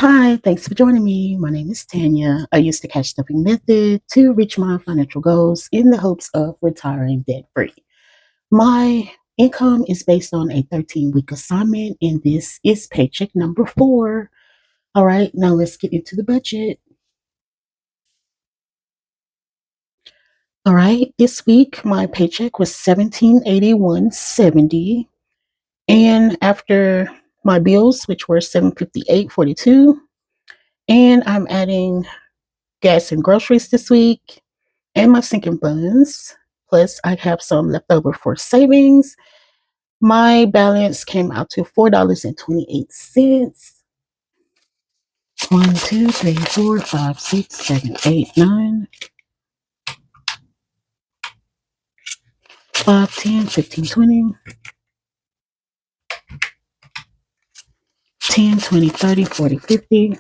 Hi, thanks for joining me. My name is Tanya. I use the cash stuffing method to reach my financial goals in the hopes of retiring debt free. My income is based on a 13-week assignment, and this is paycheck number 4. All right, now let's get into the budget. All right, this week my paycheck was 1781.70, and after my bills, which were 758.42, and I'm adding gas and groceries this week and my sinking funds. Plus, I have some left over for savings. My balance came out to $4.28. 1, 2, 3, 4, 5, 6, 7, 8, 9, 5, 10, 15, 20, 10, 20, 30, 40, 50,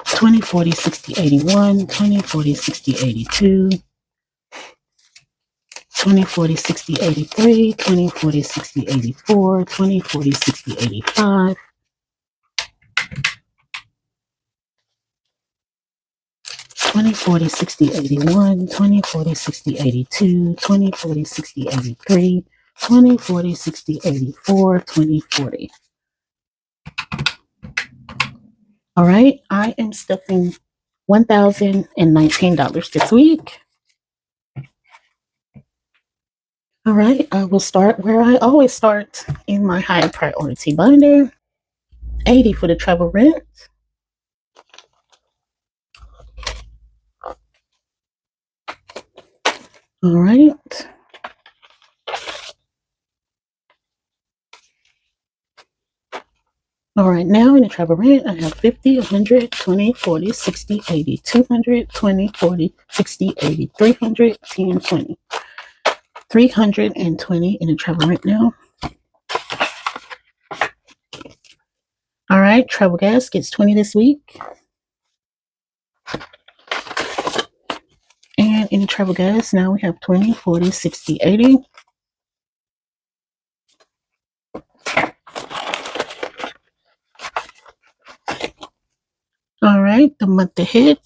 20, 40, 60, 81, 20, 40, 60, 82, 20, 40, 60, 83, 20, 40, 60, 84, 20, 40, 60, 85, 20, 40, 60, 81, 20, 40, 60, 82, 20, 40, 60, 83, 20, 40, 60, 84, 20, 40. All right, I am stuffing $1,019 this week. All right, I will start where I always start in my high priority binder. 80 for the travel rent. All right. All right, now in the travel rent, I have 50, 100, 20, 40, 60, 80, 200, 20, 40, 60, 80, 300, 10, 20. 320 in the travel rent now. All right, travel gas gets 20 this week. And in the travel gas, now we have 20, 40, 60, 80. All right, the month ahead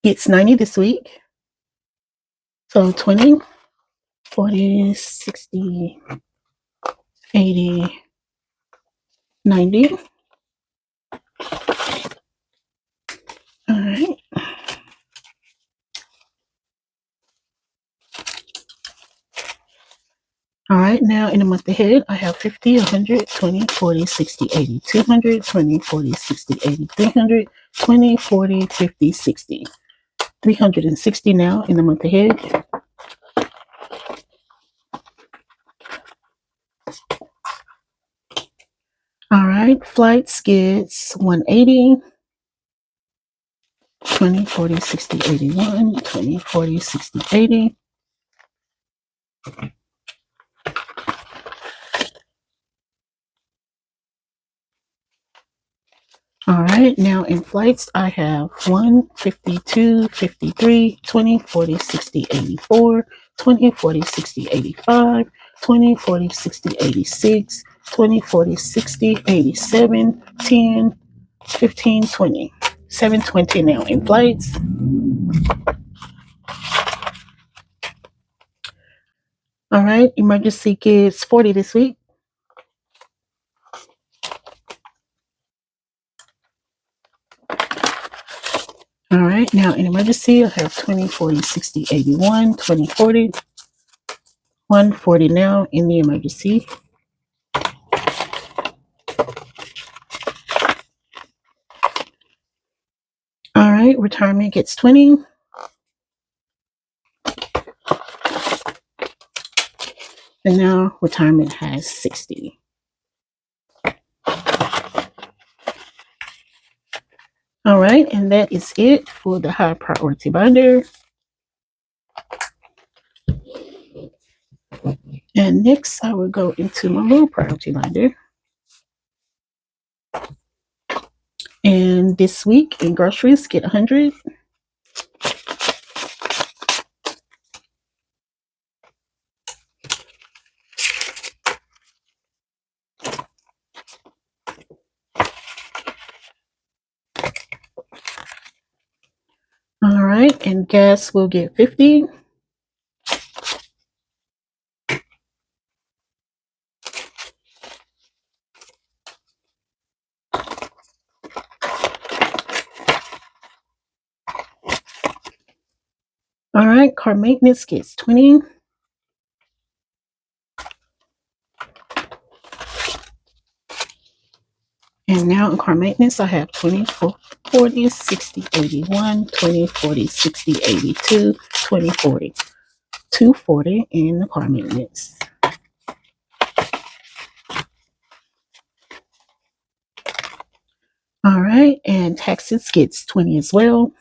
gets 90 this week. So 20, 40, 60, 80, 90. All right. All right, now in the month ahead, I have 50, 100, 20, 40, 60, 80, 200, 20, 40, 60, 80, 300, 20, 40, 50, 60. 360 now in the month ahead. All right, flights gets 180, 20, 40, 60, 81, 20, 40, 60, 80. All right, now in flights, I have 1, 52, 53, 20, 40, 60, 84, 20, 40, 60, 85, 20, 40, 60, 86, 20, 40, 60, 87, 10, 15, 20. 720 now in flights. All right, emergency gets 40 this week. All right, now in emergency, I have 20, 40, 60, 81, 20, 40, 140 now in the emergency. All right, retirement gets 20. And now retirement has 60. All right, and that is it for the high priority binder. And next, I will go into my low priority binder. And this week in groceries, get 100. right, and gas will get 50. All right, car maintenance gets 20. And now in car maintenance, I have 20, 40, 60, 81, 20, 40, 60, 82, 20, 40. 240 in the car maintenance. All right, and taxes gets 20 as well.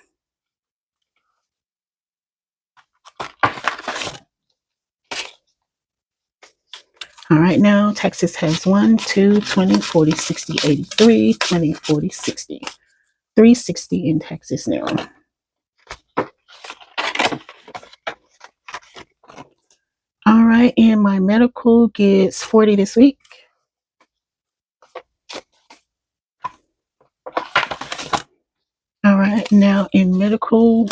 All right, now taxes has 1, 2, 20, 40, 60, 83, 20, 40, 60. 360 in taxes now. All right, and my medical gets 40 this week. All right, now in medical,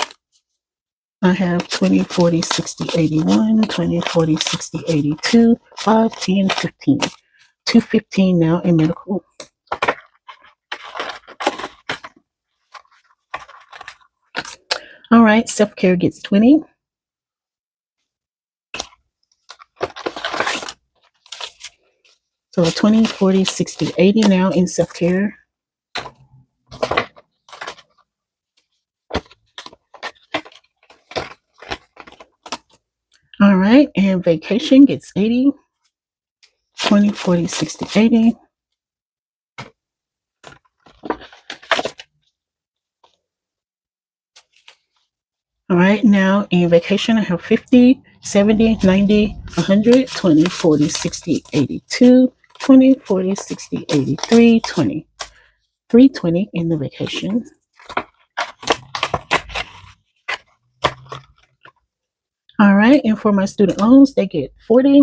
I have 20, 40, 60, 81, 20, 40, 60, 82, 5, 10, 15. 215 now in medical. All right, self-care gets 20. So 20, 40, 60, 80 now in self-care. All right, and vacation gets 80. 20, 40, 60, 80. All right, now in vacation, I have 50, 70, 90, 100, 20, 40, 60, 82, 20, 40, 60, 83, 20. 320 in the vacation. All right, and for my student loans, they get 40.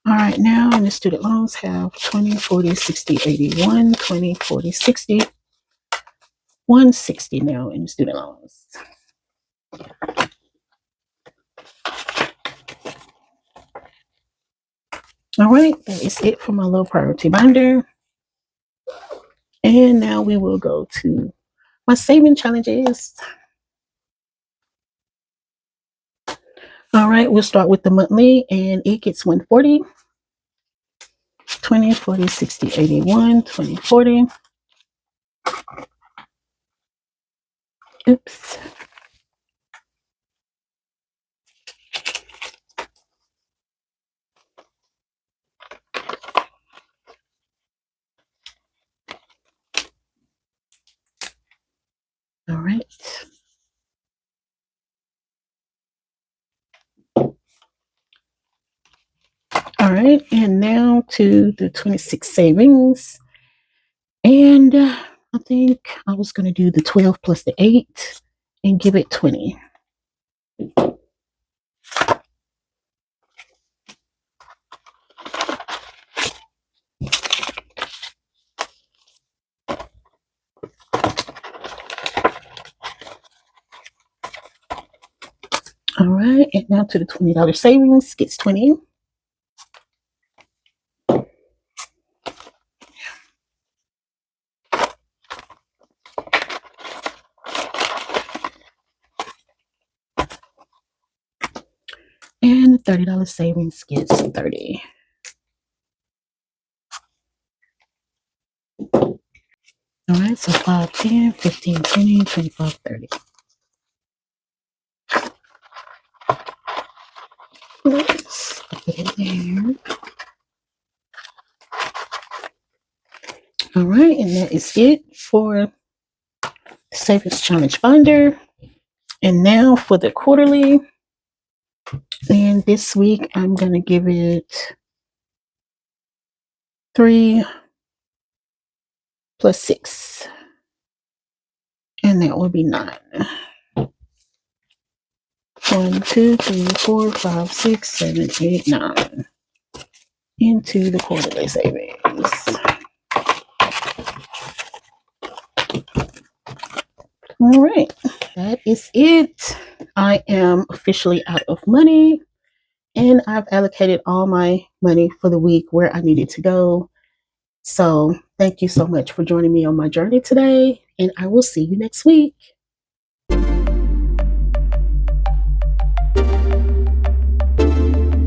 All right, now in the student loans have 20, 40, 60, 81, 20, 40, 60, 160 now in the student loans. All right, that is it for my low priority binder. And now we will go to my saving challenges. All right, we'll start with the monthly, and it gets 140, 20, 40, 60, 81, 20, 40. Oops. All right. All right, and now to the 26 savings. And I think I was going to do the 12 plus the 8 and give it 20. All right, and now to the $20 savings gets 20. And the $30 savings gets 30. All right, so 5, 10, 15, 20, 25, 30. Let's put it there. All right, and that is it for the Savings Challenge Binder. And now for the quarterly. And this week, I'm going to give it 3 plus 6. And that will be 9. 1, 2, 3, 4, 5, 6, 7, 8, 9. Into the quarterly savings. All right, that is it. I am officially out of money, and I've allocated all my money for the week where I needed to go. So, thank you so much for joining me on my journey today, and I will see you next week.